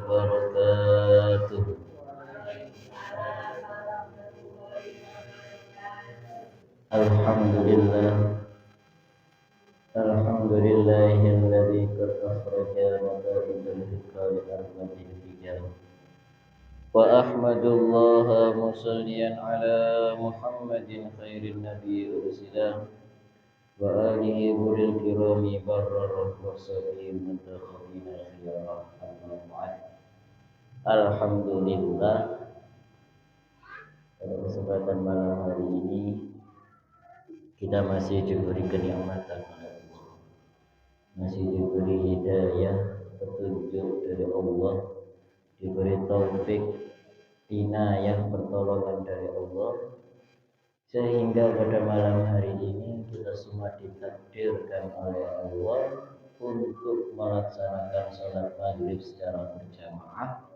wabarakatuh. Alhamdulillah, alhamdulillahilladzi qad akhraja nata'ijal hikari armadil hijab. Wa ahmadullaha musalliyan ala Muhammadin khairin nabi ursila wa alihi buril kirami barrar wasalim mutakhadina khiyarah amma ba'd. Alhamdulillah, pada kesempatan malam hari ini kita masih diberi kenikmatan oleh Allah, masih diberi hidayah, petunjuk dari Allah, diberi taufik, inayah, pertolongan dari Allah, sehingga pada malam hari ini kita semua ditakdirkan oleh Allah untuk melaksanakan sholat maghrib secara berjamaah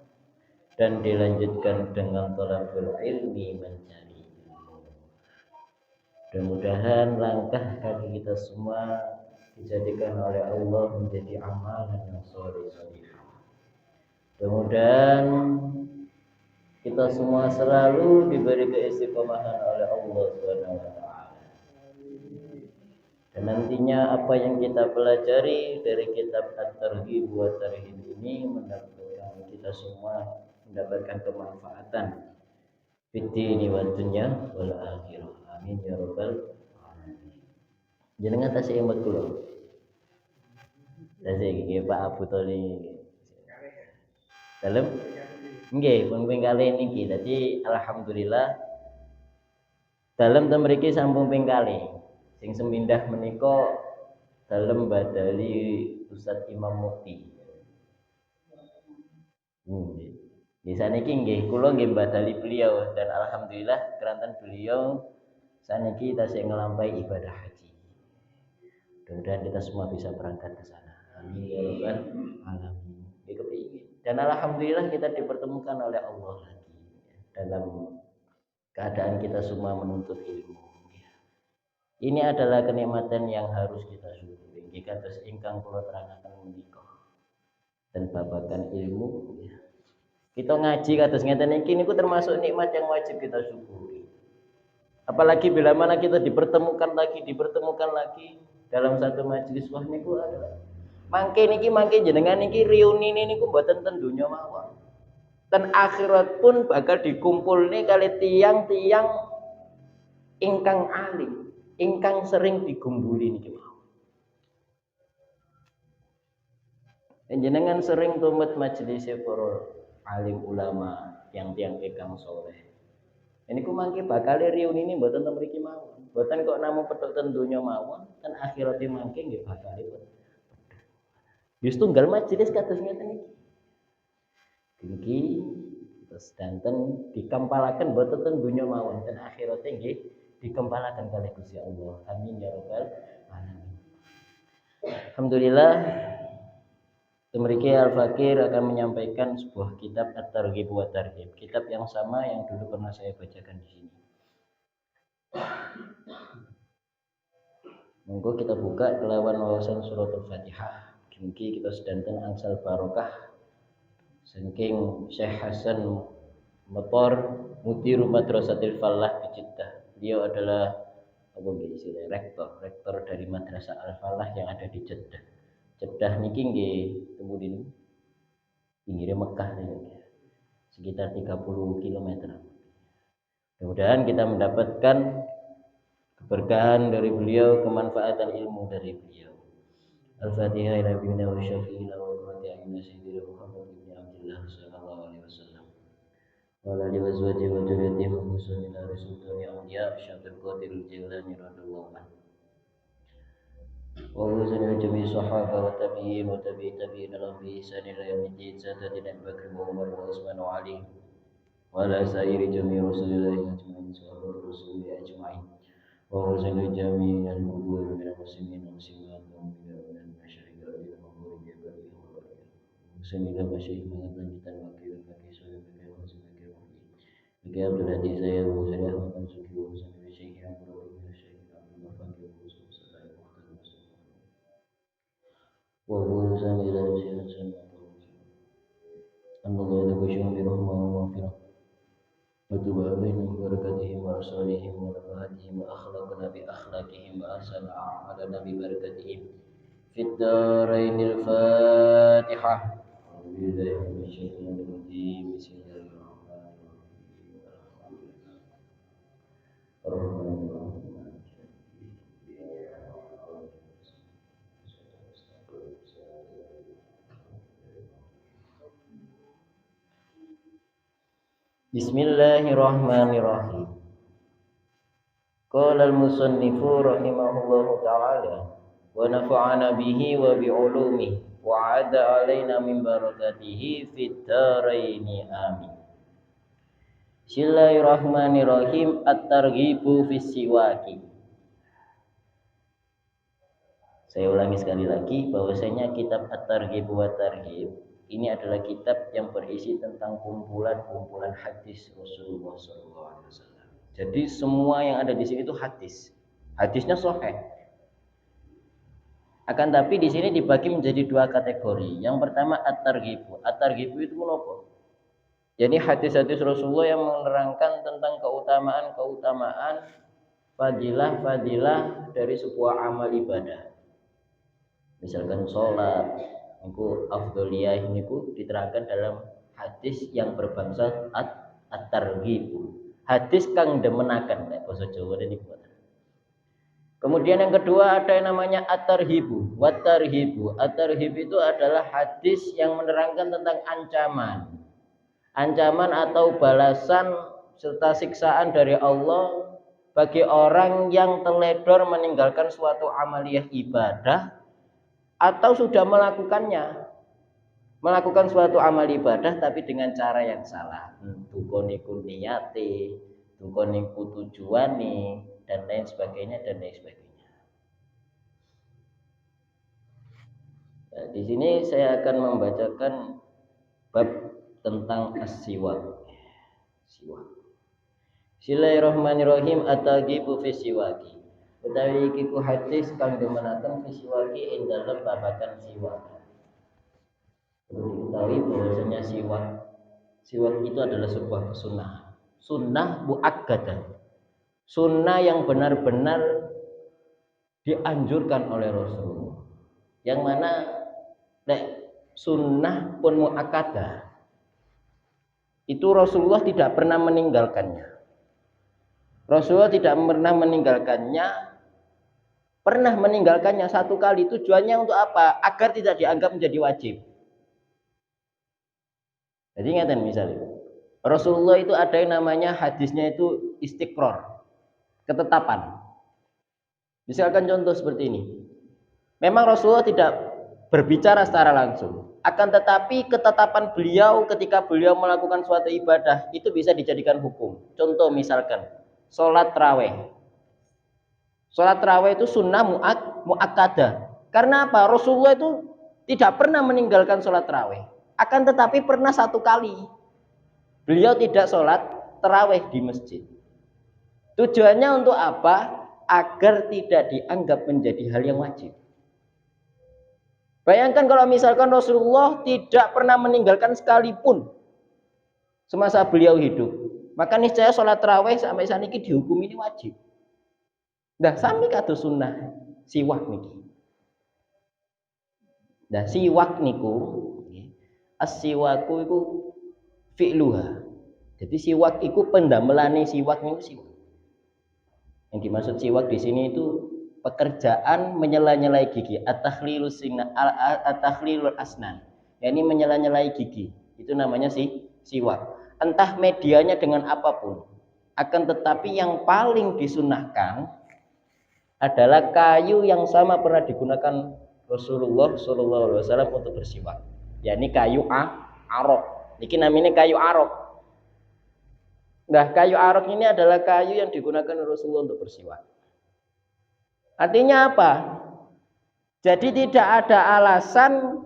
dan dilanjutkan dengan thalabul ilmi, mencari ilmu. Mudah-mudahan langkah kaki kita semua dijadikan oleh Allah menjadi amalan yang sholih-sholihah. Mudah-mudahan kita semua selalu diberi keistiqomahan oleh Allah Subhanahu wa taala. Dan nantinya apa yang kita pelajari dari kitab At-Targhib wa Tarhib ini mendapatkan kita semua mendapatkan kemanfaatan fid dini wad dunya wal akhirah. Amin ya rabbal alamin. Jenengan tasih emat kula. Tasih iki Pak Abu Tholi. Dalem nggih pun ping kalih niki. Dadi alhamdulillah dalem ten mriki sampun ping kalih. Sing semindah menika dalem badali Ustaz Imam Mukti. Nggih. Di saniki nggih kula nggih badali beliau dan alhamdulillah keranten beliau saniki tasih nglampahi ibadah haji. Mudah-mudahan kita semua bisa berangkat ke sana. Amin ya rabbal alamin. Dan alhamdulillah kita dipertemukan oleh Allah lagi dalam keadaan kita semua menuntut ilmu. Ini adalah kenikmatan yang harus kita syukuri. Jika terus ingkang kula terangaken menika dan babagan ilmu, kita ngaji kados ngeten iki niku termasuk nikmat yang wajib kita syukuri. Apalagi bila mana kita dipertemukan lagi dalam satu majelis, wah niku adalah mangke jenengan niki reuni niku mboten ten donya mawon. Ten akhirat pun bakal dikumpulne kali tiang-tiang ingkang alim, ingkang sering digumbuli niki mawon. Jenengan sering tumet majelis para alim ulama, tiang-tiang ingkang saleh. Niku mangke bakal reuni ini mboten ten mriki mawon. Mboten kok namung petuk ten donya mawon, ten akhirate mangke nggih bakal Justru tunggal majelis kados ngeten iki. Niki terus danten dikampalaken boten ten donya mawon, ten akhirate nggih dikempalaken kalih Gusti Allah. Amin ya rabbal alamin. Alhamdulillah, mriki Al-Fakir akan menyampaikan sebuah kitab At-Targhib wa Tarhib, kitab yang sama yang dulu pernah saya bacakan di sini. Monggo kita buka kelawan wawasan surat Al-Fatihah. Mungkin kita sedanten angsal barokah saking Syekh Hasan Motor Mudiru Madrasatil Falah di Jeddah. Beliau adalah rektor dari Madrasah Al-Falah yang ada di Jeddah. Jeddah niki nggih kemudian pinggir Mekah niki. Sekitar 30 km. Mudah-mudahan kita mendapatkan keberkahan dari beliau, kemanfaatan ilmu dari beliau. Al-Fatihah ila bina wa syafi'ina wa qurrati a'yunina sayyidina Muhammad ibn Abdullah sallallahu alaihi wasallam. Wa ala alihi wa azwajihi wa dzurriyyatihi wa husni ila sultani awliya Syaikhul Qadirul Jilani radhiyallahu anhu. Wa husni jami' sahaba wa tabi'in wa tabi'in lahum bi ihsan ila yaumiddin sadatina Abu Bakr wa Umar wa Utsman wa Ali wa ala sa'iri jami' rasulillahi ajma'in sahabat rasulillahi ajma'in. Wa husni jami' al-qubur min al-muslimin wa muslimat wa mu'minin Bismillah masyayikh mengatangitan wakil sudah bagi bagi Abdul Hadi saya Muhammad Ahmad Suki wa Muhammad Syekh yang berwajib Syekh Abdul Fakir khusus saya wa Muhammad ila Syekh Allah taghshum bi rahmah wa maghfirah wa tub alaihim bi barakatihim wa rasulihim wa nafahatihim wa akhlaqna bi akhlaqihim wa ahsan a'malana bi barakatihim fid darainil fatihah. Billahi minasyaitonir rajim. Bismillahirrahmanirrahim. Qala al-musannifu rahimahullahu ta'ala wa nafa'ana bihi wa bi ulumihi wa 'ada alaina min barakatihi fid dharaini amin. Bismillahirrahmanirrahim. At-targhibu fis siwaki. Saya ulangi sekali lagi bahwasanya kitab At-Targhib wa Tarhib ini adalah kitab yang berisi tentang kumpulan-kumpulan hadis Rasulullah SAW. Jadi semua yang ada di sini itu hadis. Hadisnya sahih. Akan tapi di sini dibagi menjadi dua kategori. Yang pertama at-targhib. At-targhib itu apa? Jadi hadis-hadis Rasulullah yang menerangkan tentang keutamaan-keutamaan, fadilah-fadilah dari sebuah amal ibadah. Misalkan sholat, niku afdholiyah niku diterangkan dalam hadis yang berbangsa at-targhib. Hadis kang demenaken nek basa Jawa niku. Kemudian yang kedua ada yang namanya at-tarhibu. Wat-tarhibu. At-tarhib itu adalah hadis yang menerangkan tentang ancaman. Ancaman atau balasan serta siksaan dari Allah bagi orang yang teledor meninggalkan suatu amaliyah ibadah atau sudah melakukan suatu amal ibadah tapi dengan cara yang salah. Duka niku niyate, duka niku tujuane, dan lain sebagainya. Nah, di sini saya akan membacakan bab tentang as-siwak. Bismillahirrahmanirrahim. At-targhibu fi siwaki. Utawi iki ku hadis kang demenaken fi siwaki ing dalem babagan siwak. Perlu diketahui bahwasanya siwak itu adalah sebuah kesunahan. Sunnah muakkadah. Sunnah yang benar-benar dianjurkan oleh Rasulullah. Yang mana sunnah pun muakkadah. Itu Rasulullah tidak pernah meninggalkannya. Rasulullah tidak pernah meninggalkannya satu kali. Tujuannya untuk apa? Agar tidak dianggap menjadi wajib. Jadi ingatkan misalnya Rasulullah itu ada yang namanya hadisnya itu istiqrar, ketetapan. Misalkan contoh seperti ini. Memang Rasulullah tidak berbicara secara langsung, akan tetapi ketetapan beliau ketika beliau melakukan suatu ibadah itu bisa dijadikan hukum. Contoh misalkan sholat tarawih. Sholat tarawih itu sunnah muakkadah. Karena apa? Rasulullah itu tidak pernah meninggalkan sholat tarawih. Akan tetapi pernah satu kali beliau tidak sholat tarawih di masjid. Tujuannya untuk apa? Agar tidak dianggap menjadi hal yang wajib. Bayangkan kalau misalkan Rasulullah tidak pernah meninggalkan sekalipun semasa beliau hidup, maka niscaya sholat tarawih sampai saat ini dihukum ini wajib. Nah, sami kados sunnah siwak niki. Nah, siwak niku as-siwaku iku fi'luha. Jadi siwak iku pendamelane siwak niku siwak. Yang dimaksud siwak di sini itu pekerjaan menyela-nyelai gigi, at-takhlilul asnan. Yani menyela-nyelai gigi. Itu namanya siwak. Entah medianya dengan apapun. Akan tetapi yang paling disunahkan adalah kayu yang sama pernah digunakan Rasulullah SAW untuk bersiwak. Yani kayu arok. Ini namanya kayu arok. Nah, kayu arok ini adalah kayu yang digunakan Rasulullah untuk bersiwak. Artinya apa? Jadi tidak ada alasan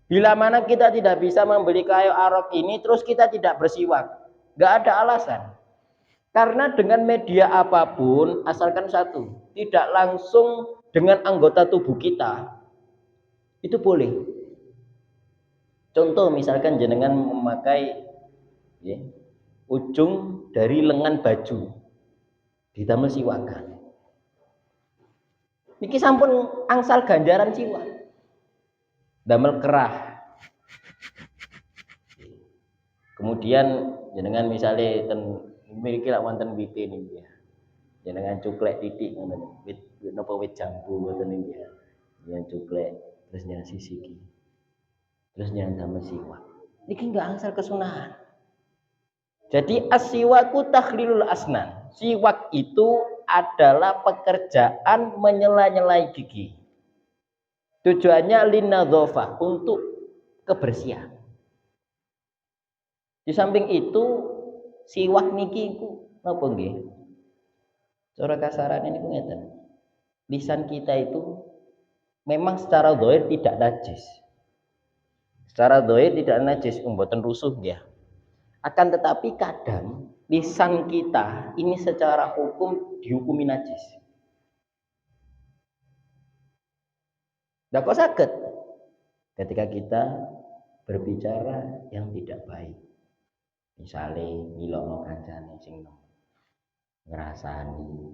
bila mana kita tidak bisa membeli kayu arok ini terus kita tidak bersiwak. Nggak ada alasan. Karena dengan media apapun, asalkan satu, tidak langsung dengan anggota tubuh kita, itu boleh. Contoh misalkan jenengan memakai ya, ujung dari lengan baju didamel siwakan. Niki sampun angsal ganjaran siwak. Damel kerah. Kemudian jenengan misalnya memiliki lak wonten wite niki ya. Jenengan cuklek titik ngoten wit napa wit jambu ngoten niki ya. Jenengan cuklek terus jenengan sisiki. Terus jenengan damel siwak. Niki enggak angsal kesunahan. Jadi as-siwaku takhlilul asnan. Siwak itu adalah pekerjaan menyela-nyelai gigi. Tujuannya linadzofah, untuk kebersihan. Di samping itu siwak niki iku napa nggih? Cara kasarane niku ngeten. Lisan kita itu memang secara zahir tidak najis. Secara zahir tidak najis, mboten rusuh ya. Akan tetapi kadang lisan kita ini secara hukum dihukumi najis. Nah kok sakit? Ketika kita berbicara yang tidak baik. Misalnya milokno kancane sing ngrasani,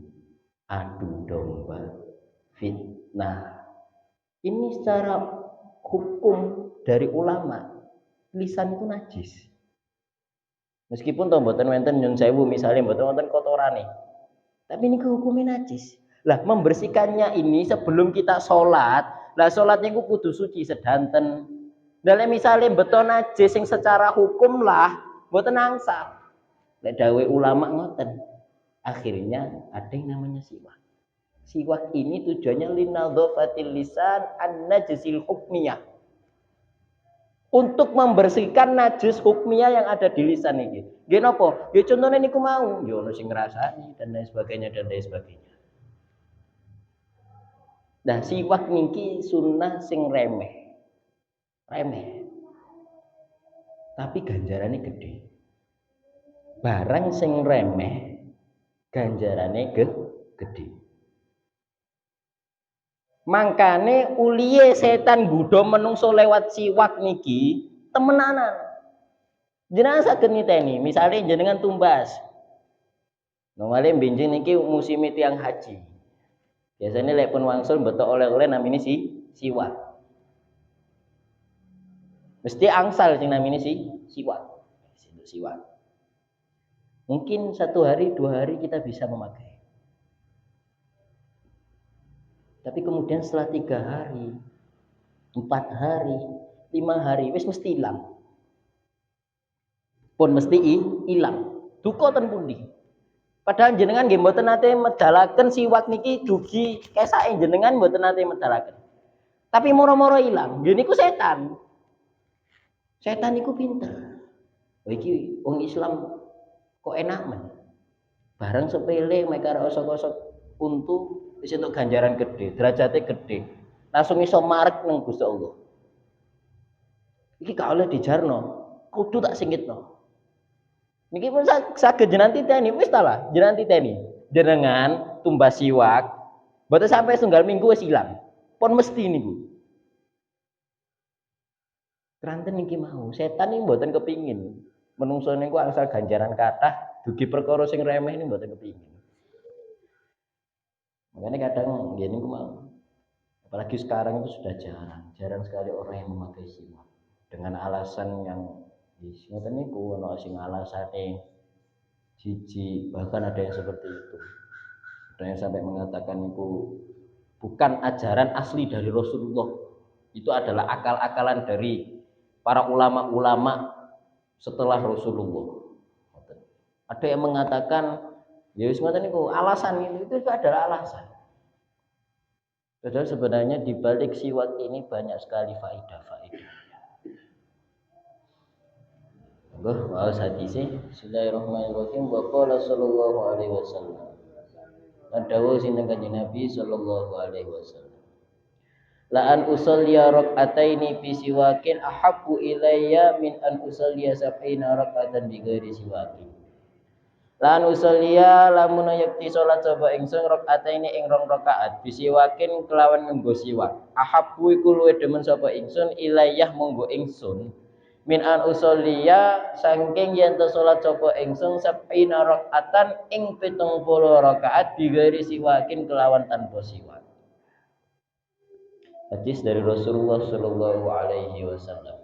adu domba, fitnah. Ini secara hukum dari ulama, lisan itu najis. Meskipun toh mboten wonten nyun sewu misalnya mboten wonten kotorane. Tapi ini hukumnya najis. Lah membersihkannya ini sebelum kita sholat. Lah sholatnya ku kudu suci sedanten. Dalam misalnya beton najis yang secara hukum lah mboten angsal. Lek dawe ulama ngoten. Akhirnya ada yang namanya siwak. Siwak ini tujuannya linadzofatil lisan an-najsil hukmiyah. Untuk membersihkan najis hukmiyah yang ada di lisan ini. Nggih napa? Ya contohnya niku mau, ya ono sing ngrasani dan lain sebagainya dan lain sebagainya. Nah, siwak niki sunnah sing remeh. Remeh. Tapi ganjarannya gede. Barang sing remeh ganjarannya gede. Mangkane uliye setan gudo menungso lewat siwak niki temenanan. Jenengan saged niteni, misalnya jenengan tumbas. Normalnya benjing niki musim tiang haji. Biasanya lek pun wangsul betok oleh-oleh namanya siwak. Mesti angsal sing namanya siwak. Siwak. Mungkin 1 hari 2 hari kita bisa memakai. Tapi kemudian setelah 3 hari, 4 hari, 5 hari, wis mesti hilang. Pun mesti hilang. Duka ten pundi. Padahal jenengan nggih mboten nate medalaken siwak niki dugi kesake jenengan mboten nate medalaken. Tapi moro-moro ilang. Nggih niku setan. Setan niku pinter. Oh iki wong Islam kok enak men. Barang sepele mek karo osok-osok untu wis entuk ganjaran gede, derajate gede. Langsung iso marek nang Gusti Allah. Iki gak oleh dijarno, kudu tak singkitno. Niki pun saged jenengan titeni wis ta lah, jenengan titeni. Jenengan tumbas siwak, mboten sampai setunggal minggu wis ilang. Pun mesti niku. Kranten niki mau, setan iki mboten kepingin. Menungso niku angsal ganjaran kathah, dugi perkara sing remeh niku mboten kepingin. Makanya kadang ya niku mau. Apalagi sekarang itu sudah jarang sekali orang yang memakai siwak dengan alasan yang ngoten niku ono sing alasane jijik, bahkan ada yang seperti itu. Ada yang sampai mengatakan niku bukan ajaran asli dari Rasulullah. Itu adalah akal-akalan dari para ulama-ulama setelah Rasulullah. Ada yang mengatakan ya wis ngoten niku alasan itu adalah alasan. Padahal sebenarnya di balik siwak ini banyak sekali faidah-faidah. Wa hadise Bismillahirrahmanirrahim wa qala sallallahu alaihi wasallam. Adawu sinten Kanjeng Nabi sallallahu alaihi wasallam. La an usalliya rak'ataini fi siwakin ahabbu ilayya min an usalliya sab'ina rak'atan bi ghairi siwakin. La an usalliya lamun yakti salat sapa ingsun rak'ataini ing 2 rakaat bi siwakin kelawan nganggo siwak. Ahabbu iku luwih demen sapa ingsun ilayya monggo ingsun min an usolliya saking yen to salat sapa ingsun sab'ina rakaatan ing 70 rakaat bighairi siwakin kelawan tanpa siwak. Hadis dari Rasulullah sallallahu alaihi wasallam.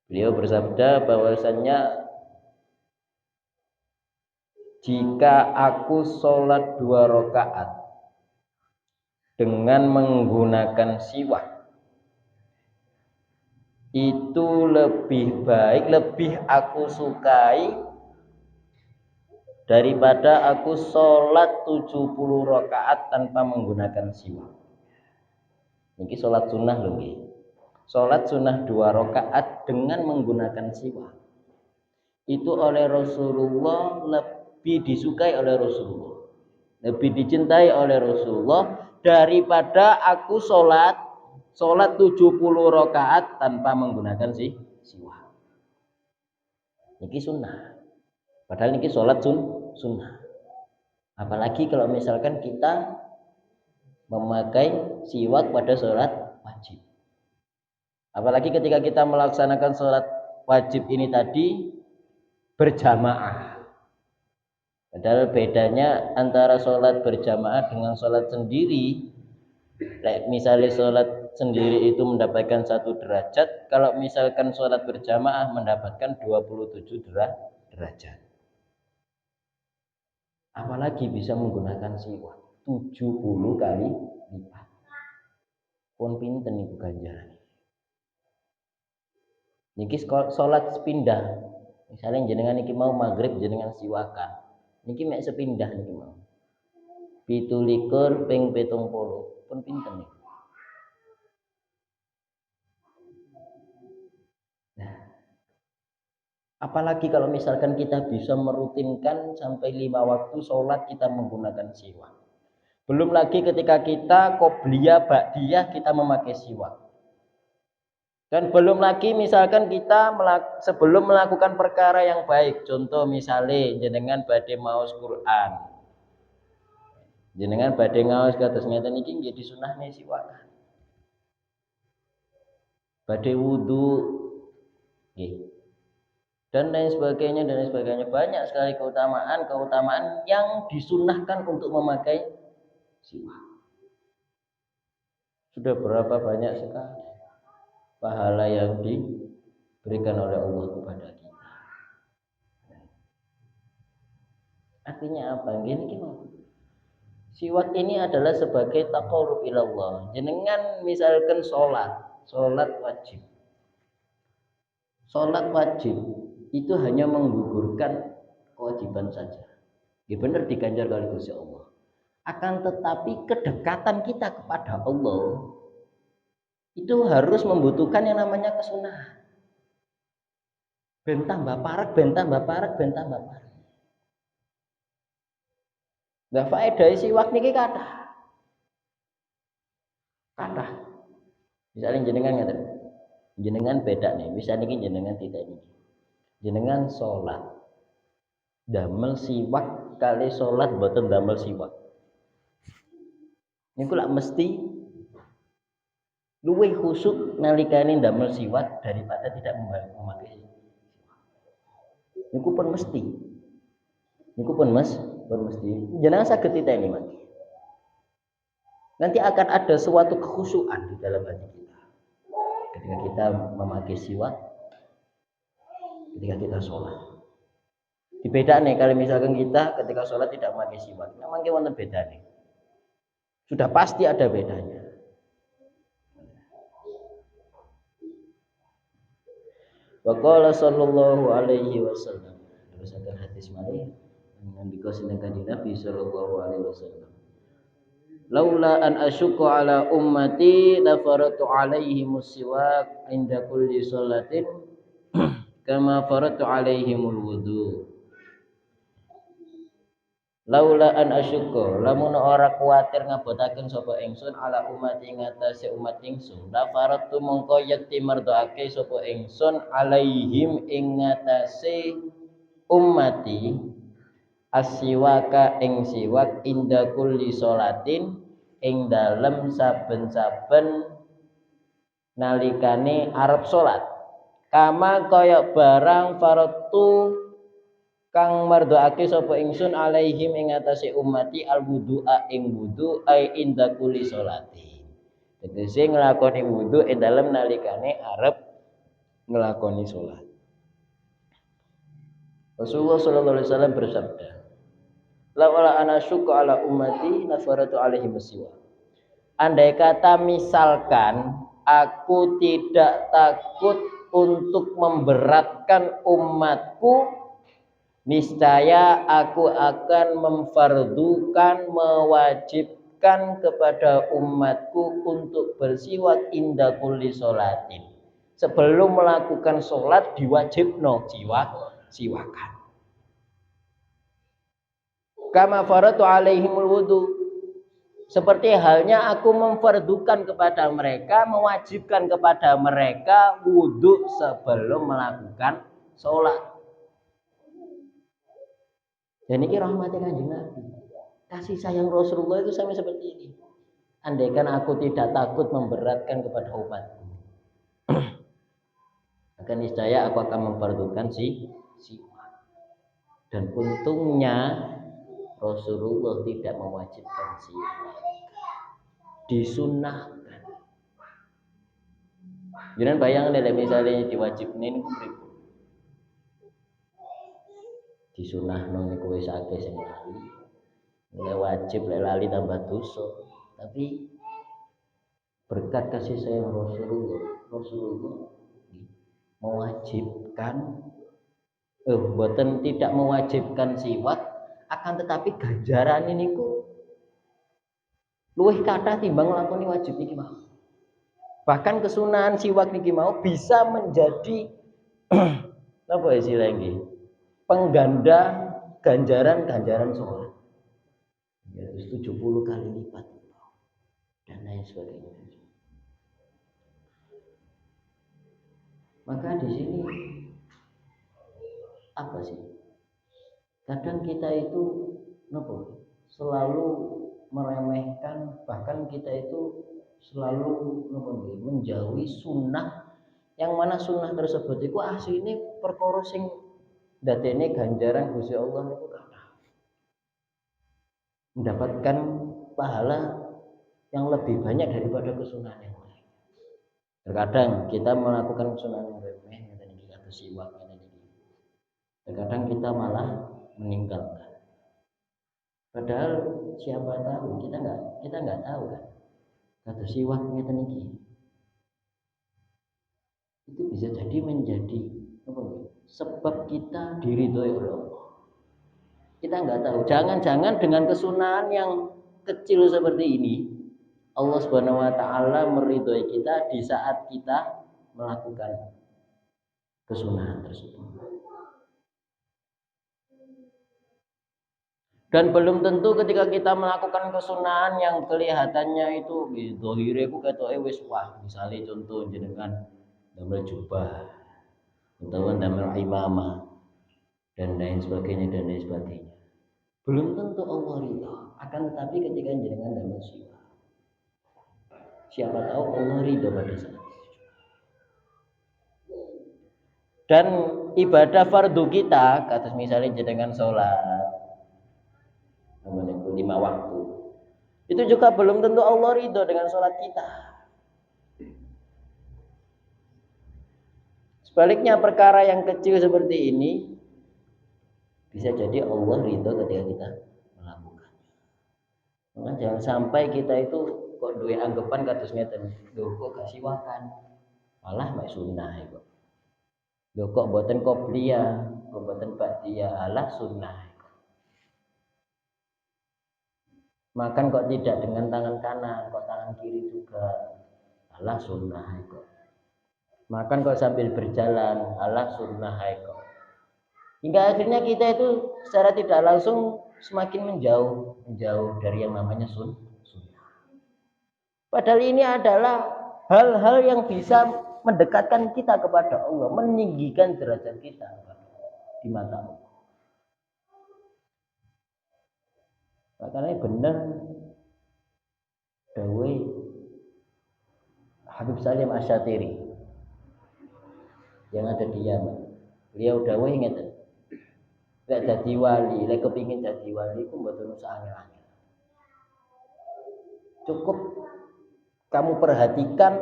Beliau bersabda bahwasannya jika aku sholat 2 rakaat dengan menggunakan siwak itu lebih baik, lebih aku sukai daripada aku sholat 70 rakaat tanpa menggunakan siwak. Ini sholat sunnah loh nggih. Sholat sunnah 2 rakaat dengan menggunakan siwak itu oleh Rasulullah lebih disukai oleh Rasulullah, lebih dicintai oleh Rasulullah daripada aku sholat 70 rakaat tanpa menggunakan siwak. Ini sunnah, padahal ini sholat sunnah. Apalagi kalau misalkan kita memakai siwak pada sholat wajib. Apalagi ketika kita melaksanakan sholat wajib ini tadi berjamaah. Padahal bedanya antara sholat berjamaah dengan sholat sendiri. Misalnya sholat sendiri itu mendapatkan 1 derajat, kalau misalkan sholat berjamaah mendapatkan 27 derajat. Apalagi bisa menggunakan siwak 70 kali lipat. Pun pinten niku ganjaran. Niki sholat sepindah. Misalnya jenengan niki mau maghrib jenengan siwakan. Niki mek sepindah niki mau. 17 ping 70 pun pinten niku. Nah, apalagi kalau misalkan kita bisa merutinkan sampai 5 waktu sholat kita menggunakan siwak. Belum lagi ketika kita qobliyah ba'diyah kita memakai siwak. Dan belum lagi misalkan kita sebelum melakukan perkara yang baik, contoh misalnya jenengan badhe maos Quran, jenengan badhe ngaos kados ngeten iki nggih disunahne siwak. Badhe wudu nggih. Dan lain sebagainya banyak sekali keutamaan yang disunahkan untuk memakai siwak. Sudah berapa banyak sekali pahala yang diberikan oleh Allah kepada kita. Artinya apa? Gini. Siwak ini adalah sebagai taqarrub ilallah. Jenengan misalkan sholat wajib. Sholat wajib itu hanya menggugurkan kewajiban saja. Ya benar diganjar oleh Gusti Allah. Akan tetapi kedekatan kita kepada Allah itu harus membutuhkan yang namanya kesunahan. Ben tambah parek. Lah faedah siwak niki kathah. Misalnya jenengan ngeten. Jenengan beda nih, misalnya niki jenengan tidak ini. Jenengan sholat damel siwak kali sholat mboten damel siwak. Niku lak mesti luwih khusyuk nalikane damel siwak daripada tidak memakai siwak. Niku pun mesti. Jenengan saged titeni mangke. Nanti akan ada suatu kekhusyukan di dalam hati kita. Ketika kita memakai siwak, ketika kita sholat. Dibeda nih kalau misalkan kita ketika sholat tidak memakai siwak. Memang wonten bedane. Sudah pasti ada bedanya. Wa qala sallallahu alaihi wasallam. Terus ada hadis mari ngendika sinten Kanjeng Nabi sallallahu alaihi wasallam. Laula an asyqa ala ummati la faratu alaihimus siwak inda kulli sholatin kama faratu alaihimul wudu. Laula an asyqa lamun ora kuwatir ngabotaken sapa ingsun ala umat ing atase umat ingsun la faratu mongko yakti merdoake sapa ingsun alaihim ing atase ummati asiwaka ing siwak inda kulli sholatin ing dalem saben-saben nalikane arep salat. Kama kaya barang faratu kang mardoake sapa ingsun alaihim ing atase ummati alwudu'a ing wudu ai inda kulli sholati. Tegese nglakoni wudu ing dalem nalikane arep nglakoni salat. Rasulullah sallallahu alaihi wasallam bersabda, "La wala ana syuqa ala ummati nafaratu alaihim siwa." Andai kata misalkan aku tidak takut untuk memberatkan umatku, niscaya aku akan memfardukan, mewajibkan kepada umatku untuk bersiwak inda kulli sholatin. Sebelum melakukan sholat diwajibno siwakan. Kama faratu alaihimul wudu. Seperti halnya aku memfardukan kepada mereka, mewajibkan kepada mereka wudu sebelum melakukan sholat. Dan ini rahmatnya Kanjeng Nabi. Kasih sayang Rasulullah itu sama seperti ini. Andaikan aku tidak takut memberatkan kepada umatku, maka niscaya aku akan memfardukan siwak. Dan untungnya Rasulullah tidak mewajibkan siwak, disunnahkan. Jangan bayangkan misalnya diwajibin itu disunahno niku wis akeh sing lali. Nek wajib lek lali tambah dosa. Tapi berkat kasih sayang Rasulullah mewajibkan mboten tidak mewajibkan siwak, akan tetapi ganjaran niku luwih kathah timbang nglakoni wajib iki mau. Bahkan kesunahan siwak niki mau bisa menjadi apa istilah iki? Pengganda ganjaran sholat. Ya, 70 kali lipat dan lain sebagainya. Maka di sini apa sih? Kadang kita itu selalu meremehkan, bahkan kita itu selalu menjauhi sunnah, yang mana sunnah tersebut itu asline perkara sing dadene ganjaran Gusti Allah niku kathah. Mendapatkan pahala yang lebih banyak daripada kesunahan yang lain. Terkadang kita melakukan kesunahan yang remeh, atau siwak, terkadang kita malah meninggalkan. Padahal siapa tahu kita nggak tahu kan, kata siwak ngeten iki itu bisa jadi menjadi sebab kita diridhoi oleh Allah. Kita nggak tahu. Jangan-jangan dengan kesunahan yang kecil seperti ini, Allah Subhanahu wa taala meridhoi kita di saat kita melakukan kesunahan tersebut. Dan belum tentu ketika kita melakukan kesunahan yang kelihatannya itu zahire ku ketoke wis wah, misalnya contoh jenengan damel jubah atau damel imamah dan lain sebagainya. Belum tentu Allah ridha, akan tetapi ketika jenengan damel siwak, siapa tahu Allah ridha pada saat itu. Dan ibadah fardu kita, kata misalnya jenengan sholat 5 waktu, itu juga belum tentu Allah ridho dengan sholat kita. Sebaliknya perkara yang kecil seperti ini bisa jadi Allah ridho ketika kita melakukannya. Maka jangan sampai kita itu kok duwe anggapan kados ngeten, lho kok gak siwakan, malah mek sunnah kok. Lho kok mboten qobliyah, kok mboten ba'diyah, alah sunnah. Makan kok tidak dengan tangan kanan, kok tangan kiri juga, alah sunnah kok. Makan kok sambil berjalan, alah sunnah kok. Hingga akhirnya kita itu secara tidak langsung semakin menjauh dari yang namanya sunnah. Padahal ini adalah hal-hal yang bisa mendekatkan kita kepada Allah, meninggikan derajat kita di mata Allah. Makanya benar dawe Habib Salim Asy-Syatiri yang ada di Yaman. Beliau dawuh ngeten. Lek dadi wali, lek kepingin dadi wali iku mboten usah angel-angel. Cukup kamu perhatikan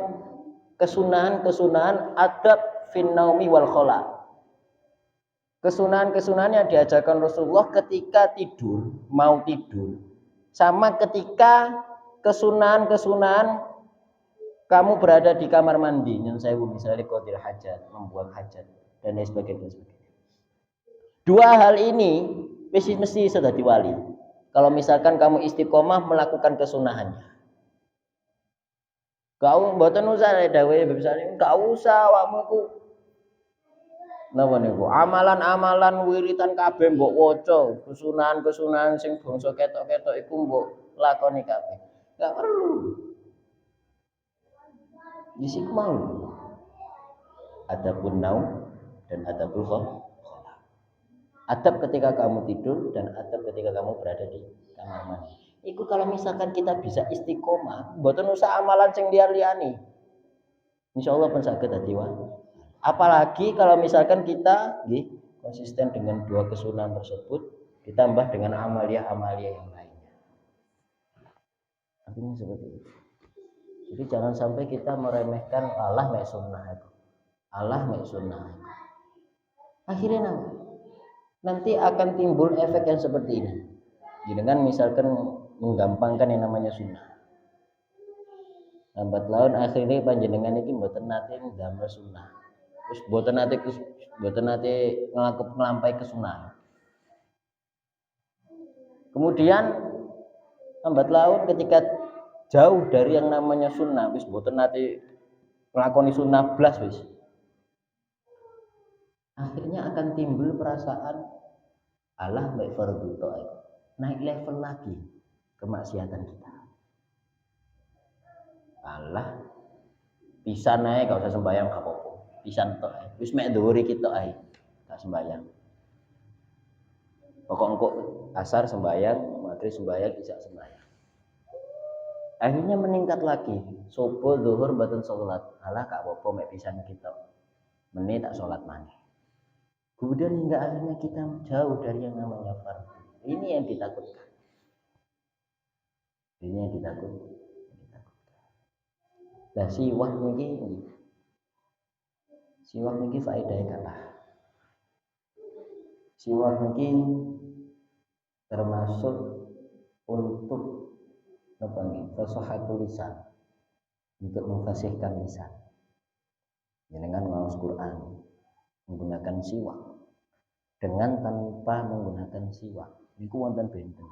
kesunahan-kesunahan adab fin naumi wal khala. Kesunahan-kesunahan yang diajarkan Rasulullah ketika tidur, mau tidur, sama ketika kesunahan-kesunahan kamu berada di kamar mandi, nyun sewu misalnya qadil hajat, membuang hajat dan lain sebagainya. Dua hal ini mesti sudah diwali. Kalau misalkan kamu istiqomah melakukan kesunahannya. Kau mboten usah dawuhe misalnya kau usah awakmu ku napa niku amalan-amalan wiritan kabeh mbok waca, kesunahan-kesunahan sing bangsa ketok-ketok iku mbok lakoni kabeh. Enggak perlu. Disiku mau adabun naum dan adabul khala. Adab ketika kamu tidur dan adab ketika kamu berada di kamar mandi. Iku kalau misalkan kita bisa istiqomah, mboten usah amalan sing liya-liyane. Insyaallah pun saged dadi wali. Apalagi kalau misalkan kita konsisten dengan dua kesunahan tersebut ditambah dengan amalia-amalia yang lainnya. Artinya seperti itu. Jadi jangan sampai kita meremehkan Allah mek sunnah itu. Allah mek sunnah. Akhirnya nanti akan timbul efek yang seperti ini. Dengan misalkan menggampangkan yang namanya sunnah. Lambat laun akhirnya panjenengan iki mboten nate ndamel sunnah. Terus mboten nate ngelampaui kesunahan. Kemudian lambat laun ketika jauh dari yang namanya sunnah, wis mboten nate nglakoni sunnah blas wis. Akhirnya akan timbul perasaan Allah baik fardhu ta'at. Naik level lagi kemaksiatan kita. Allah bisa naik gak usah sembahyang gak apa-apa. Pisan tok ae. Wis mek dhuwuri kita ae. Gak sembahyang. Pokok engko asar sembahyang, maghrib sembahyang, isya sembahyang. Akhirnya meningkat lagi. Subuh, zuhur, mboten salat. Alah gak apa-apa mek pisan kita. Menit tak salat maneh. Kemudian hingga akhirnya kita jauh dari yang namanya fardhu. Ini yang ditakutkan. Ini yang ditakutkan. Lah siwak niki faedahe kathah. Siwak niki termasuk untuk apa nggih? Fasahatul lisan. Untuk memfasihkan lisan. Dengan maos Quran menggunakan siwak dengan tanpa menggunakan siwak. Niku wonten benten.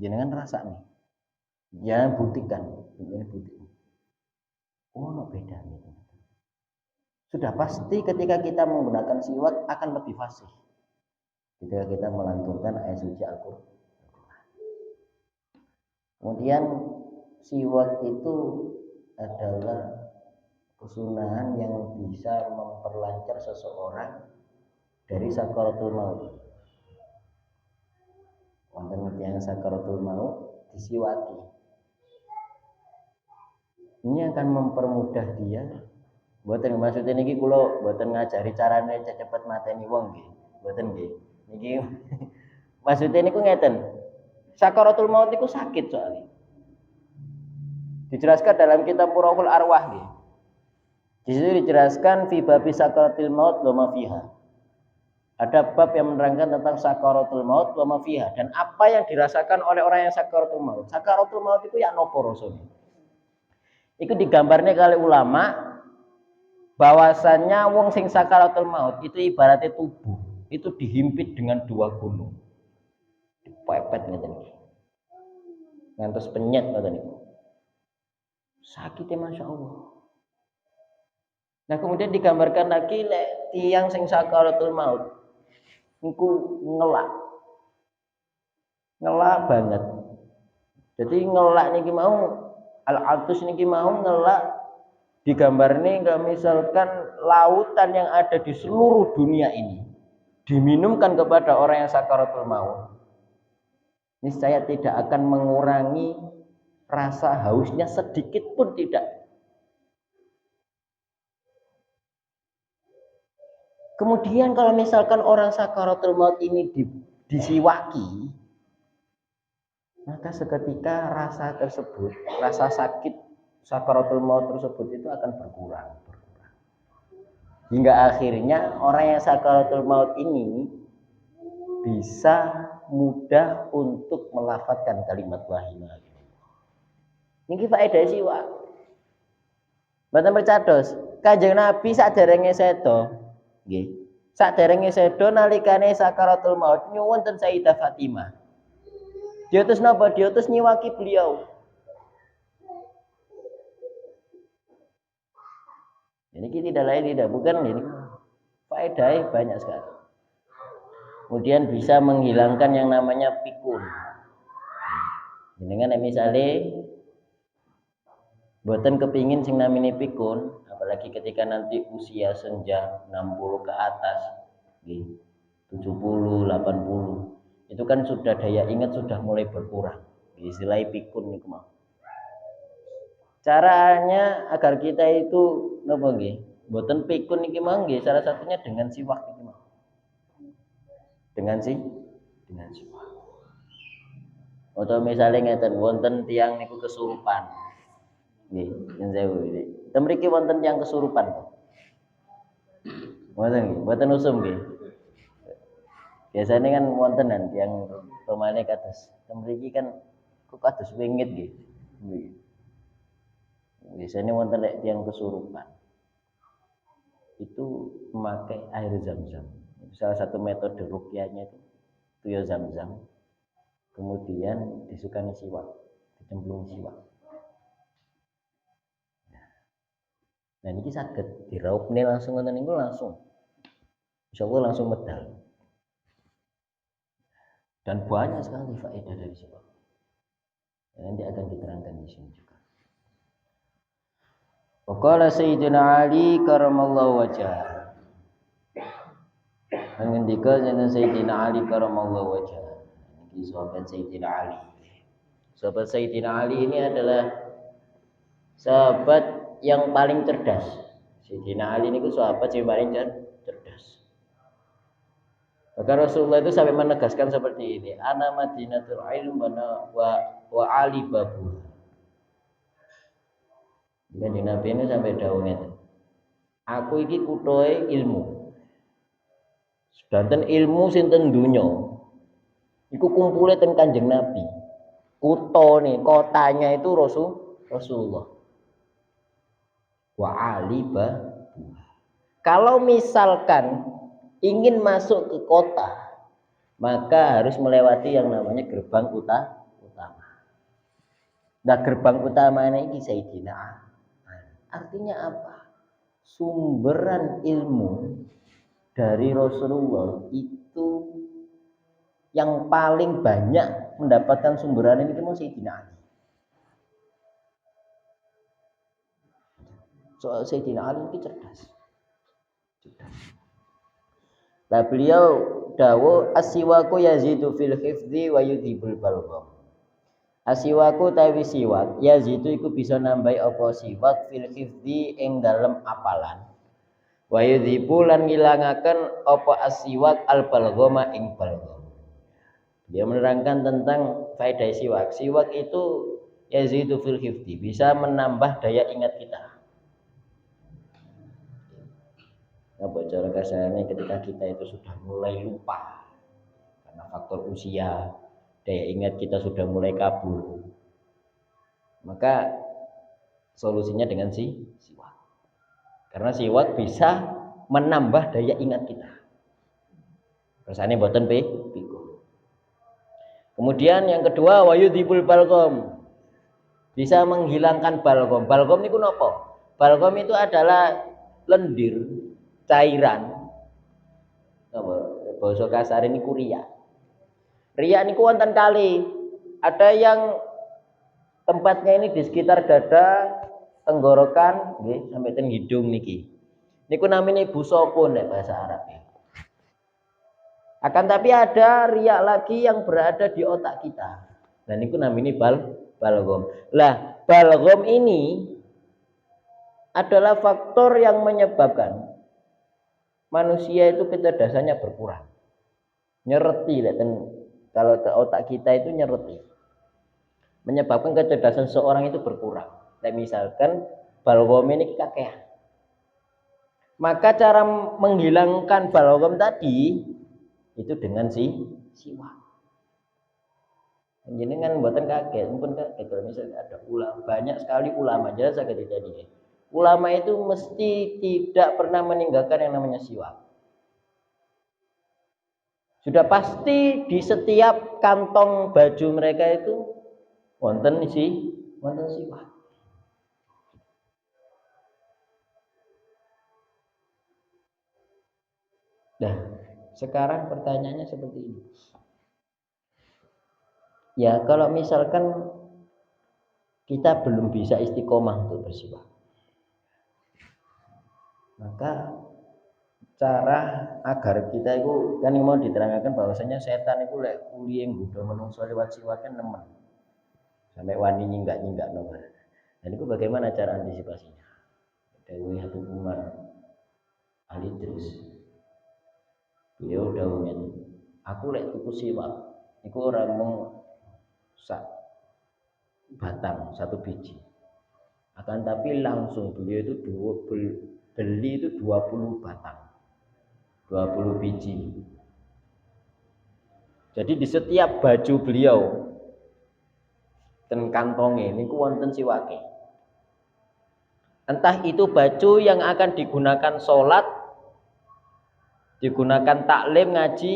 Jenengan rasakne. Ya buktikan, ini bukti. Oh, no beda gitu. Sudah pasti ketika kita menggunakan siwak akan lebih fasih. Ketika kita melantunkan ayat suci Al-Qur'an. Kemudian siwak itu adalah kesunahan yang bisa memperlancar seseorang dari sakaratul maut. Wonten yang sakaratul maut disiwaki. Ini akan mempermudah dia. Mboten maksudnya niki kula mboten ngajari carane cepet mateni wong nggih. Mboten nggih. Niki maksudnya niku ngeten. Sakaratul maut niku sakit soalnya. Dijelaskan dalam kitab Purahul Arwah nggih. Di situ dijelaskan fi babi sakaratil maut wa ma fiha. Ada bab yang menerangkan tentang sakaratul maut wa ma fiha dan apa yang dirasakan oleh orang yang sakaratul maut. Sakaratul maut itu ya napa rasane? Iku digambarnya kali ulama bahwasannya wong sing sakaratul maut itu ibaratnya tubuh itu dihimpit dengan dua gunung. Dipepet ngeten iki. Ngantos penyet ngoten niku. Sakitnya Masya Allah. Nah kemudian digambarkan lagi lek tiyang sing sakaratul maut niku ngelak banget. Jadi ngelak niki mau al-atus niki mau ngelak digambar nih kalau misalkan lautan yang ada di seluruh dunia ini diminumkan kepada orang yang sakaratul maut, niscaya tidak akan mengurangi rasa hausnya sedikit pun tidak. Kemudian kalau misalkan orang sakaratul maut ini disiwaki, maka seketika rasa tersebut, rasa sakit sakaratul maut tersebut itu akan berkurang. Hingga akhirnya orang yang sakaratul maut ini bisa mudah untuk melafadzkan kalimat la ilaha illallah. Niki faedah siwak. Mboten percados, Kanjeng Nabi saderenge sedo, nggih. Saderenge sedo nalikane sakaratul maut nyuwun ten Sayyidah Fatimah. Diutus napa? Diutus nyiwaki beliau. Ini tidak lain tidak bukan ini. Faedahnya banyak sekali. Kemudian bisa menghilangkan yang namanya pikun. Dengan misalnya boten kepingin sing namine pikun, apalagi ketika nanti usia senja 60 ke atas, 70, 80, itu kan sudah daya ingat sudah mulai berkurang. Istilahnya pikun niku mau. Caranya agar kita itu napa nggih? Boten pikun niki mau nggih, salah satunya dengan siwak niki mau. Dengan siwak. Atau misalnya ngeten wonten tiang niku kesurupan. Nggih, yen sewu iki. Ten mriki wonten tiyang kesurupan kok. Wonten nggih, mboten usum nggih. Biasanya kan wontenan tiyang pemane kados. Ten mriki kan kok kados wingit nggih. Nggih. Biasanya wonten lek tiyang kesurupan. Itu memakai air zam-zam. Salah satu metode ruqyahnya itu tuyul zam-zam. Kemudian disukani siwak, dicemplungi siwak. Nah ini saged diraupne langsung ngoten niku langsung. Insyaallah langsung medal. Dan banyak sekali faedah dari siwak. Nanti akan diterangkan di sini juga. Waqala Sayyidina Ali karamallahu wajhah. Ngendika Sayyidina Ali karamallahu wajhah. Ini sahabat Sayyidina Ali. Sahabat Sayyidina Ali ini adalah sahabat yang paling cerdas. Sayyidina Ali ini sahabat yang paling cerdas. Maka Rasulullah itu sampai menegaskan seperti ini, ana madinatul ilm wa ali babu. Jadi Nabi ini sampai dawuh ngeten. Aku iki kuthoe ilmu. Sedanten ilmu sinten dunya. Iku kumpule ten Kanjeng Nabi. Kutone, kotanya itu Rasulullah. Wa ali babu. Kalau misalkan ingin masuk ke kota, maka harus melewati yang namanya gerbang utama. Nah, gerbang utamanya ini Sayyidina Ali. Artinya apa? Sumberan ilmu dari Rasulullah itu yang paling banyak mendapatkan sumberan ini kan Sayyidina Ali. Soal Sayyidina Ali itu cerdas. Nah beliau dawuh as-siwaku yazidu fil hifdzi wa yudhibul balgham. As-siwaku tawi siwak yazidu iku bisa nambahi apa siwak fil hifdzi ing dalem apalan. Wa yudhibu lan ngilangaken apa as-siwak al balghama ing balgham. Dia menerangkan tentang faedah siwak. Siwak itu yazidu fil hifdzi, bisa menambah daya ingat kita. Apa cara kasarnya ketika kita itu sudah mulai lupa karena faktor usia, daya ingat kita sudah mulai kabur, maka solusinya dengan siwak. Karena siwak bisa menambah daya ingat kita. Rasanya boten piku. Kemudian yang kedua wayudhibul balgham, bisa menghilangkan balgham. Balgham niku napa? Balgham itu adalah lendir cairan. Apa bahasa kasar ini riya. Riya niku wonten kali. Ada yang tempatnya ini di sekitar dada, tenggorokan, nggih, sampai ten hidung niki. Niku namine busopun nek bahasa Arab. Akan tapi ada riya lagi yang berada di otak kita. Dan niku namine balgham. Lah, balgham ini adalah faktor yang menyebabkan manusia itu kecerdasannya berkurang. Nyereti, kalau otak kita itu nyereti. Menyebabkan kecerdasan seorang itu berkurang. Misalkan balgom ini kakean. Maka cara menghilangkan balgom tadi itu dengan siwak. Jenengan buatan kaget, pun kaget kalau misalnya ada ulama, banyak sekali ulama, jelas saya tadi. Ulama itu mesti tidak pernah meninggalkan yang namanya siwak. Sudah pasti di setiap kantong baju mereka itu wonten siwak. Nah, sekarang pertanyaannya seperti ini. Ya, kalau misalkan kita belum bisa istiqomah untuk bersiwak, maka cara agar kita itu kan mau diterangkan bahwasanya setan itu lek uli yang nggodha menungso lewat siwakan nemen sampai wani nyinggak nomor. Dan itu bagaimana cara antisipasinya? Dewi Habib Umar Al-Idris beliau dawuhin, aku lek tuku siwak iku ora mung sak batang satu biji, akan tapi langsung beliau itu beli itu 20 batang, 20 biji. Jadi di setiap baju beliau dan kantongnya niku wonten siwake. Entah itu baju yang akan digunakan sholat, digunakan taklim ngaji,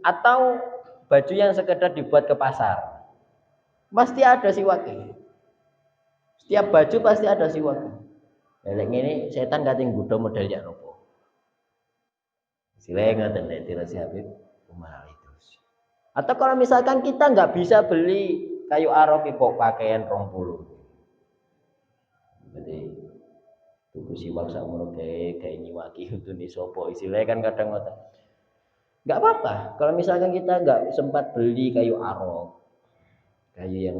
atau baju yang sekedar dibuat ke pasar, pasti ada siwake. Setiap baju pasti ada siwake. Lek ngene setan kating nggodha model ya nopo. Sile ngoten nek dirasi Habib Umar itu. Atau kalau misalkan kita nggak bisa beli kayu arok kok pakaian 20. Jadi tuku siwak sakmono kayak nyiwaki utune sapa istilahnya kan kadang ngoten. Enggak apa-apa kalau misalkan kita nggak sempat beli kayu arok, kayu yang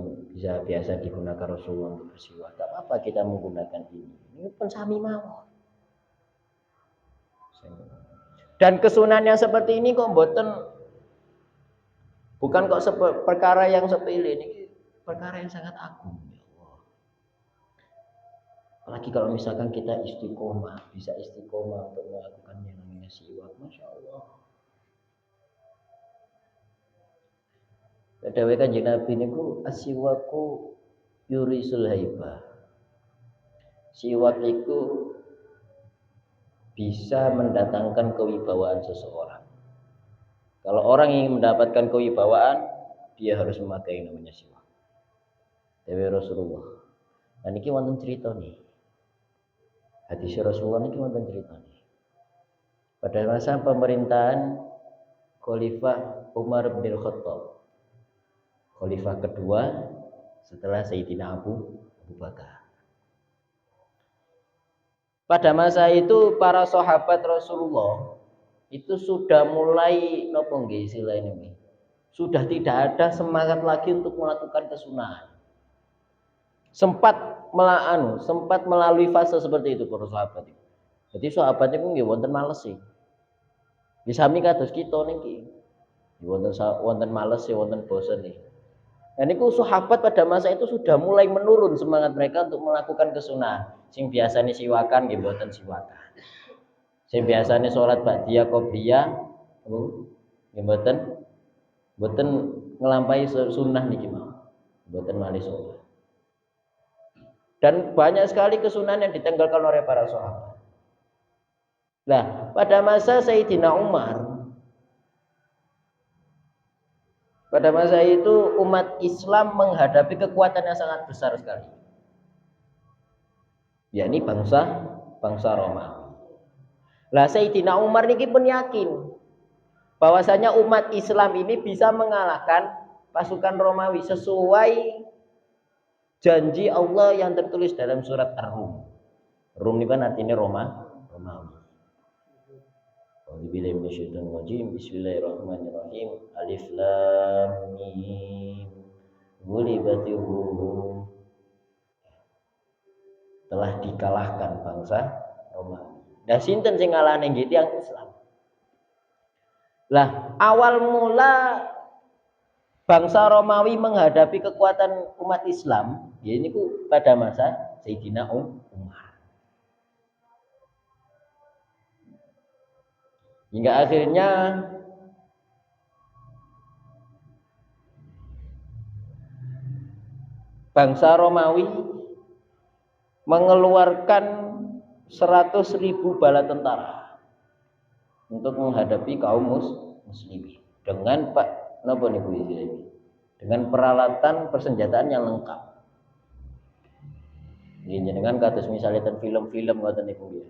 biasa digunakan Rasulullah untuk bersiwak, enggak apa-apa kita menggunakan ini. Ini pun sami mawon. Dan kesunahan yang seperti ini kok bukan kok perkara yang sepele, ini perkara yang sangat agung. Apalagi kalau misalkan kita istiqomah, bisa istiqomah untuk melakukan yang namanya siwak, masya Allah. Dawe kanjeng Nabi niku asiwaku yurisul haibah. Siwak itu bisa mendatangkan kewibawaan seseorang. Kalau orang ingin mendapatkan kewibawaan, dia harus memakai yang namanya siwak. Dawe Rasulullah. Dan ini wonten cerita nih. Hadis Rasulullah ini wonten cerita nih. Pada masa pemerintahan Khalifah Umar bin Khattab, Khalifah kedua setelah Sayyidina Abu Bakar. Pada masa itu para sahabat Rasulullah itu sudah mulai nopo nggih istilah ini. Sudah tidak ada semangat lagi untuk melakukan kesunahan. Sempat melalui fase seperti itu para sahabat. Jadi sahabatnya pun nggih wonten males sih. Nggih sami kados kita niki. Wonten males sih, wonten bosen nih. Dan itu sahabat pada masa itu sudah mulai menurun semangat mereka untuk melakukan kesunahan. Sing biasanya siwakan nggih mboten siwakan. Sing biasanya sholat ba'diyah qobliyah nggih mboten ngelampahi sunnah niki mawon. Mboten malih sholat. Dan banyak sekali kesunahan yang ditinggalkan oleh para sahabat. Nah, pada masa Sayyidina Umar, pada masa itu umat Islam menghadapi kekuatan yang sangat besar sekali, yakni bangsa Romawi. Lah Sayyidina Umar niki pun yakin bahwasanya umat Islam ini bisa mengalahkan pasukan Romawi sesuai janji Allah yang tertulis dalam surat Ar-Rum. Rum ini kan artinya Romawi. A'udzubillahi minasyaitonir rajim. Bismillahirrahmanirrahim. Alif lam mim. Ghulibatir Rum. Telah dikalahkan bangsa Romawi. Nah sinten sing ngalahne nggih tiyang Islam. Lah, awal mula bangsa Romawi menghadapi kekuatan umat Islam, ya ini pada masa Sayyidina Umar. Hingga akhirnya bangsa Romawi mengeluarkan 100.000 bala tentara untuk menghadapi kaum muslimin dengan dengan peralatan persenjataan yang lengkap. Ini dengan kados misalnya film-film ngoten niku nggih.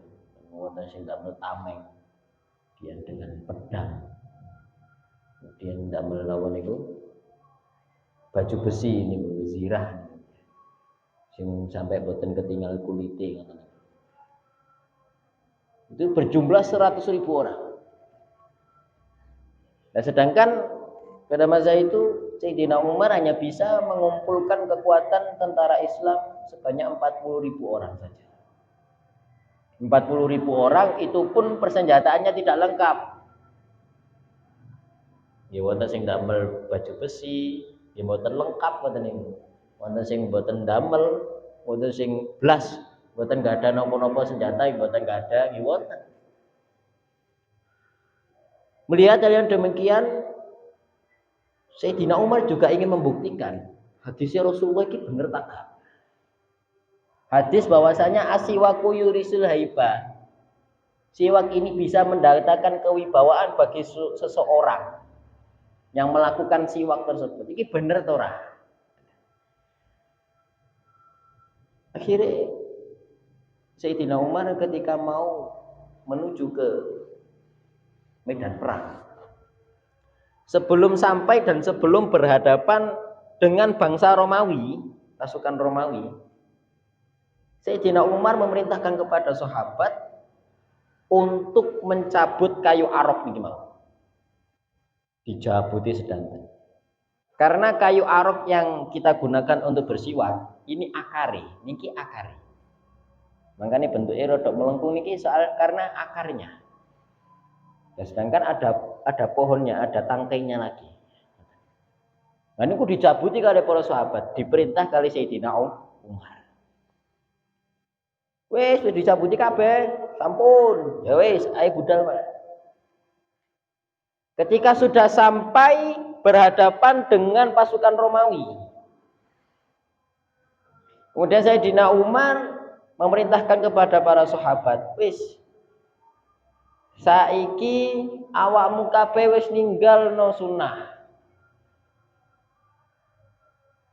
Wonten sing damel tameng, kemudian dengan pedang, kemudian damel lawan niku baju besi ini zirah, sing sampai boten ketinggal kulite ngoten. Itu berjumlah 100.000 orang. Nah, sedangkan pada masa itu Sayyidina Umar hanya bisa mengumpulkan kekuatan tentara Islam sebanyak 40.000 orang saja. 40.000 orang itu pun persenjataannya tidak lengkap. Ya wonten sing damel baju besi, ya mboten lengkap ngoten niku. Wonten sing mboten damel, wonten sing blas, mboten enggak ada napa-napa senjata, mboten enggak ada, ya wonten. Melihat hal yang demikian, Sayyidina Umar juga ingin membuktikan hadisnya Rasulullah ini benar tak? Hadis bahwasanya asiwaku yurisul haibah. Siwak ini bisa mendatangkan kewibawaan bagi seseorang yang melakukan siwak tersebut. Ini benar toh ora? Akhirnya Sayyidina Umar ketika mau menuju ke medan perang, sebelum sampai dan sebelum berhadapan dengan bangsa Romawi, pasukan Romawi, Sayyidina Umar memerintahkan kepada sahabat untuk mencabut kayu arok niki mau. Dijabuti sedanten. Karena kayu arok yang kita gunakan untuk bersiwak, ini akare, niki akare. Makanya bentuknya rodok melengkung niki soal karena akarnya. Ya, sedangkan ada pohonnya, ada tangkainya lagi. Nah, niku dicabuti kali para sahabat, diperintah kali Sayyidina Umar. Wes dicabuti kabeh, sampun. Ya wes, ayo budal, Pak. Ketika sudah sampai berhadapan dengan pasukan Romawi, kemudian Sayyidina Umar memerintahkan kepada para sahabat, wis saiki awakmu kabeh wis ninggalno sunnah.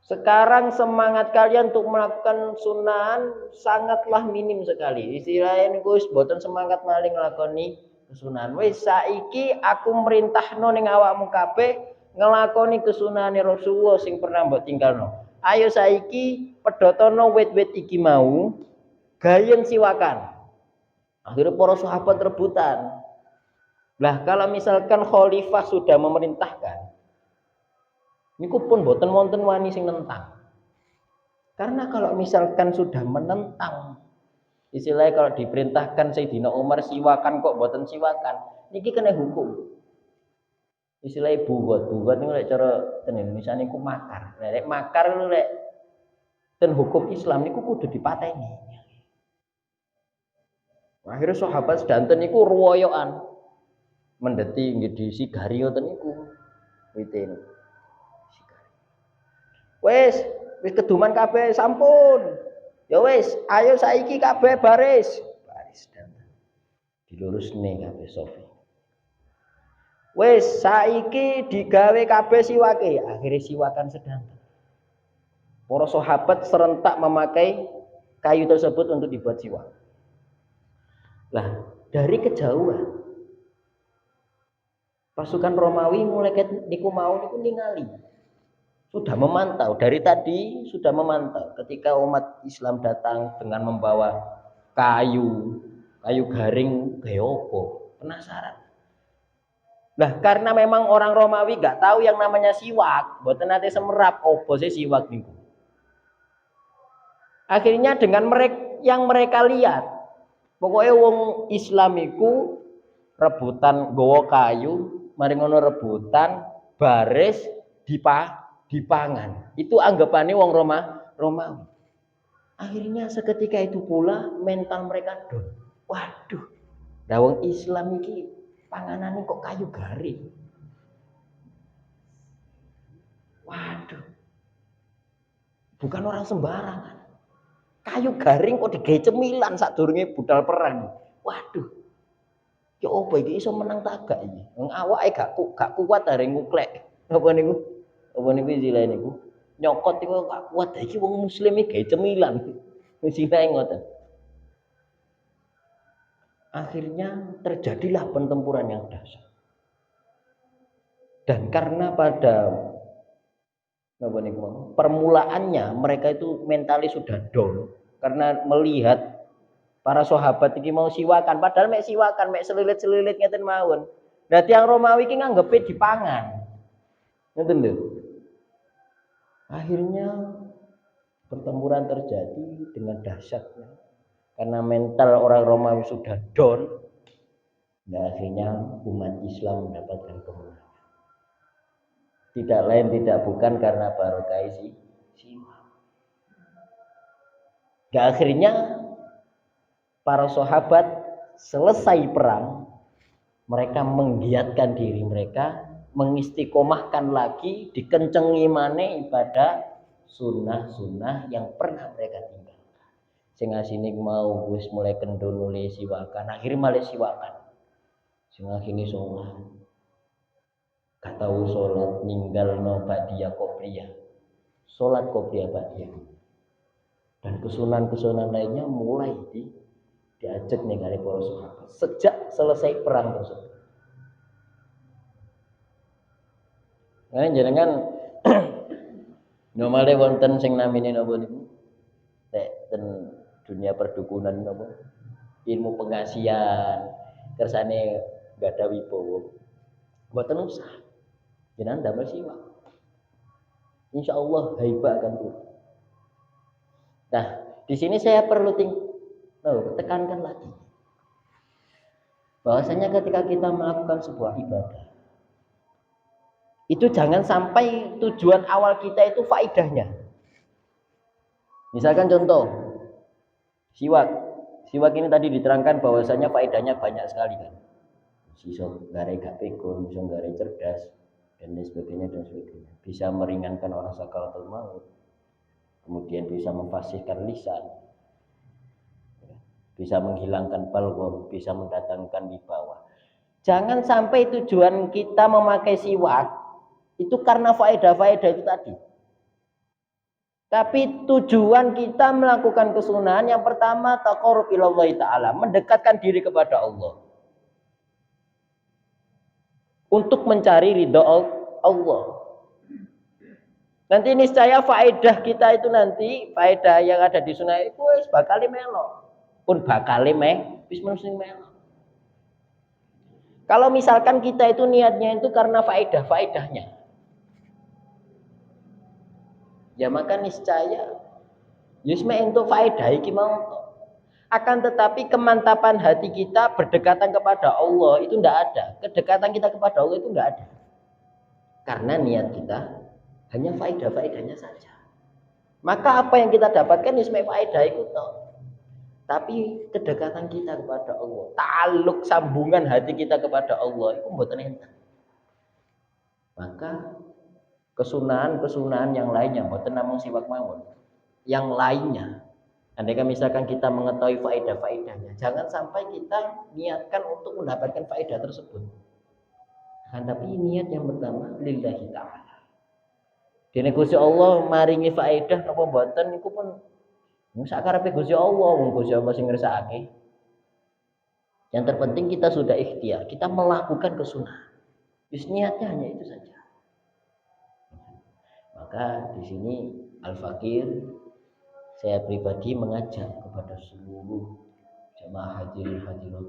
Sekarang semangat kalian untuk melakukan sunnah sangatlah minim sekali. Istilahnya niku wis boten semangat maling nglakoni kesunahan. Wis saiki aku merintahno ning awakmu kabeh nglakoni kesunahane Rasulullah sing pernah mbok tinggalno. Ayo saiki pedotono wit-wit iki mau gayeng siwakan. Akhirnya para sahabat rebutan. Lah kalau misalkan khalifah sudah memerintahkan, niku pun boten wonten wani sing nentang. Karena kalau misalkan sudah menentang, istilahnya kalau diperintahkan Sayyidina Umar siwakan kok boten siwakan, niki kena hukum. Istilahnya bugot niku lek cara ten Indonesia niku makar. Lek makar niku lek ten hukum Islam niku kudu dipateni. Akhirnya sahabat sedanten niku ruwoyokan mendeti nggih disigari ngoten niku. Wite niku. Wes keduman kabeh sampun. Ya wes, ayo saiki kabeh baris. Baris dan dilurusne kabeh sofi. Wes saiki digawe kabeh siwake, akhirnya siwakan sedanten. Para sahabat serentak memakai kayu tersebut untuk dibuat siwak. Lah, dari kejauhan pasukan Romawi mulai niku mau niku ningali. Sudah memantau dari tadi, sudah memantau ketika umat Islam datang dengan membawa kayu garing gaya apa, penasaran. Nah, karena memang orang Romawi gak tahu yang namanya siwak, mboten nate semerap opo sih siwak niku. Akhirnya dengan yang mereka lihat, pokoknya wong Islam iku rebutan nggawa kayu mari ngono rebutan, baris, dipangan. Itu anggapane wong Romawi. Akhirnya seketika itu pula mental mereka down. Waduh, wong Islam iki panganane kok kayu garing. Waduh. Bukan orang sembarangan. Kayu garing kok digawe cemilan sadurunge budal perang. Waduh. Ya apa iki iso menang tagak iki? Wong awake gak kuat are nguklek. Apa niku? Apa niku istilah niku? Nyokot iku gak kuat. Iki wong muslim iki gawe cemilan. Istilah ngoten. Akhirnya terjadilah pertempuran yang dahsyat. Dan karena pada permulaannya mereka itu mentalis sudah down karena melihat para sahabat iki mau siwakan, padahal mek siwakan, mek selilit-selilit ngeten mawon. Lah tiyang Romawi iki nganggepe dipangan. Ngoten lho. Akhirnya pertempuran terjadi dengan dahsyatnya. Karena mental orang Romawi sudah down. Dan akhirnya umat Islam mendapatkan kemenangan. Tidak lain tidak bukan karena barokah siwak. Dan akhirnya para sahabat selesai perang, mereka menggiatkan diri mereka, mengistiqomahkan lagi, dikencengi maneh ibadah sunnah-sunnah yang pernah mereka tinggalkan. Sing asine mau wis mulai kendul mulai siwakan, akhirnya malah siwakan. Sing asine sholat, gak tahu sholat ninggalno ba'diyah qobliyah. Sholat qobliyah ba'diyah. Dan kesunan-kesunan lainnya mulai diajak nih kali para sahabat sejak selesai perang tersebut. Nah, jenengan normalnya wonten sing namine napa niku? Ten dunia perdukunan napa? Ilmu pengasihan, kersane gak ada wibowo. Mboten usah. Jenengan damel siwak. Insyaallah haibah akan turun. Nah, di sini saya perlu tekankan lagi. Bahwasanya ketika kita melakukan sebuah ibadah, itu jangan sampai tujuan awal kita itu faidahnya. Misalkan contoh, siwak. Siwak ini tadi diterangkan bahwasanya faedahnya banyak sekali kan. Iso garai gak pikun, iso garai cerdas dan lain sebagainya dan sebagainya. Bisa meringankan orang sakaratul maut. Kemudian bisa memfasihkan lisan. Bisa menghilangkan balgham, bisa mendatangkan wibawa. Jangan sampai tujuan kita memakai siwak itu karena faedah-faedah itu tadi. Tapi tujuan kita melakukan kesunahan yang pertama taqarrub ilallah ta'ala, mendekatkan diri kepada Allah. Untuk mencari ridha Allah. Nanti niscaya faedah kita itu nanti, faedah yang ada di sunnah itu wis bakal melo. Pun bakal wis melo. Kalau misalkan kita itu niatnya itu karena faedahnya. Ya maka niscaya yusme untuk faedah iki mau. Akan tetapi kemantapan hati kita berdekatan kepada Allah itu tidak ada. Kedekatan kita kepada Allah itu tidak ada. Karena niat kita hanya faedah-faedahnya saja. Maka apa yang kita dapatkan yusme faedah itu toh. Tapi kedekatan kita kepada Allah, ta'aluk sambungan hati kita kepada Allah itu mboten enten. Maka kesunahan-kesunahan yang lainnya mboten namung siwak mawon. Yang lainnya, andaikan misalkan kita mengetahui faedah-faedahnya, jangan sampai kita niatkan untuk mendapatkan faedah tersebut. Tapi niat yang pertama lillahi ta'ala. Dene Gusti Allah maringi faedah napa mboten niku pun sakarepe Gusti Allah, wong Gusti Allah sing ngersakake. Yang terpenting kita sudah ikhtiar, kita melakukan kesunahan. Wis niatnya hanya itu saja. Maka di sini Al-Fakir saya pribadi mengajak kepada seluruh jemaah hadirin hadirat,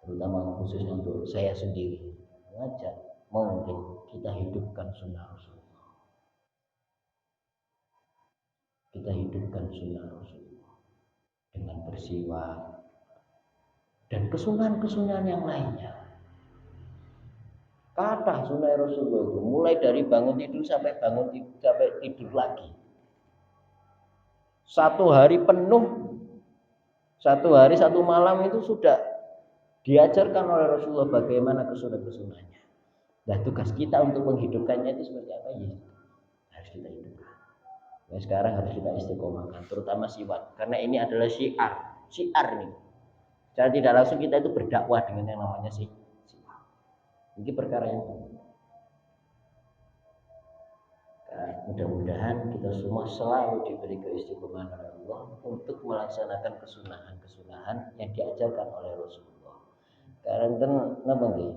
terutama khususnya untuk saya sendiri, mengajak mungkin kita hidupkan sunnah Rasulullah. Kita hidupkan sunnah Rasulullah dengan bersiwak dan kesunahan-kesunahan yang lainnya. Kata sunnah Rasulullah itu mulai dari bangun tidur sampai tidur lagi. Satu hari penuh, satu hari satu malam itu sudah diajarkan oleh Rasulullah bagaimana kesunnah-kesunnahnya. Nah, tugas kita untuk menghidupkannya itu seperti apa ya? Harus kita hidupkan. Nah, sekarang harus kita istiqomahkan, terutama siwak, karena ini adalah syiar nih. Secara tidak langsung kita itu berdakwah dengan yang namanya siwak. Ini perkara yang penting. Nah, mudah-mudahan kita semua selalu diberi keistiqomahan oleh Allah untuk melaksanakan kesunahan-kesunahan yang diajarkan oleh Rasulullah. Karena napa nggih?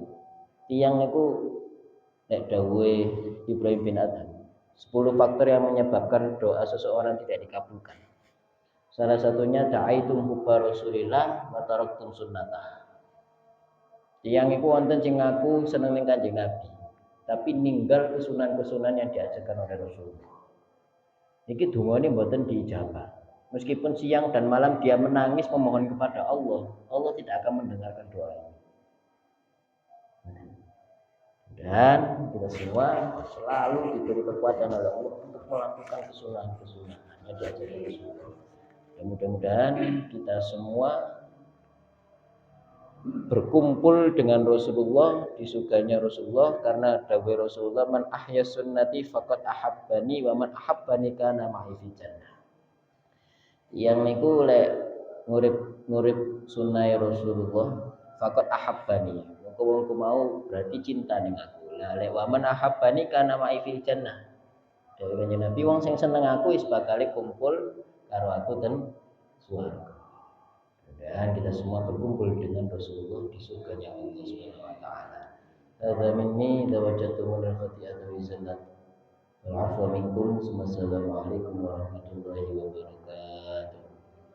Tiyang niku nek dawuhe Ibrahim bin Adham, 10 faktor yang menyebabkan doa seseorang tidak dikabulkan. Salah satunya da'aitum hubba Rasulillah wa taraktum sunnatah. Tiyang iku wonten sing ngaku seneng ning Kanjeng Nabi, tapi ninggal kesunahan-kesunahan yang diajarkan oleh Rasulullah. Iki dungane mboten diijabah. Meskipun siang dan malam dia menangis memohon kepada Allah, Allah tidak akan mendengarkan doanya. Dan kita semua selalu diberi kekuatan oleh Allah untuk melakukan kesunahan-kesunahan yang diajarkan Rasulullah. Dan mudah-mudahan kita semua berkumpul dengan Rasulullah di surganya Rasulullah, karena dawuh Rasulullah, man ahya sunnati faqad ahabbani wa man ahabbani kana ma'i fil jannah. Yang niku lek ngurip sunnah Rasulullah faqad ahabbani, wong mau berarti cinta ning aku. Lah lek wa man ahabbani kana ma'i fil jannah, dawuh Kanjeng Nabi, wong sing seneng aku wis bakal kumpul karo aku ten swarga. Dan kita semua berkumpul dengan Rasulullah di surganya Allah Subhanahu wa taala. Hadza minni tawajjatu min al-khati'ati wa zallat. Wal 'afwa minkum. Assalamualaikum warahmatullahi wabarakatuh.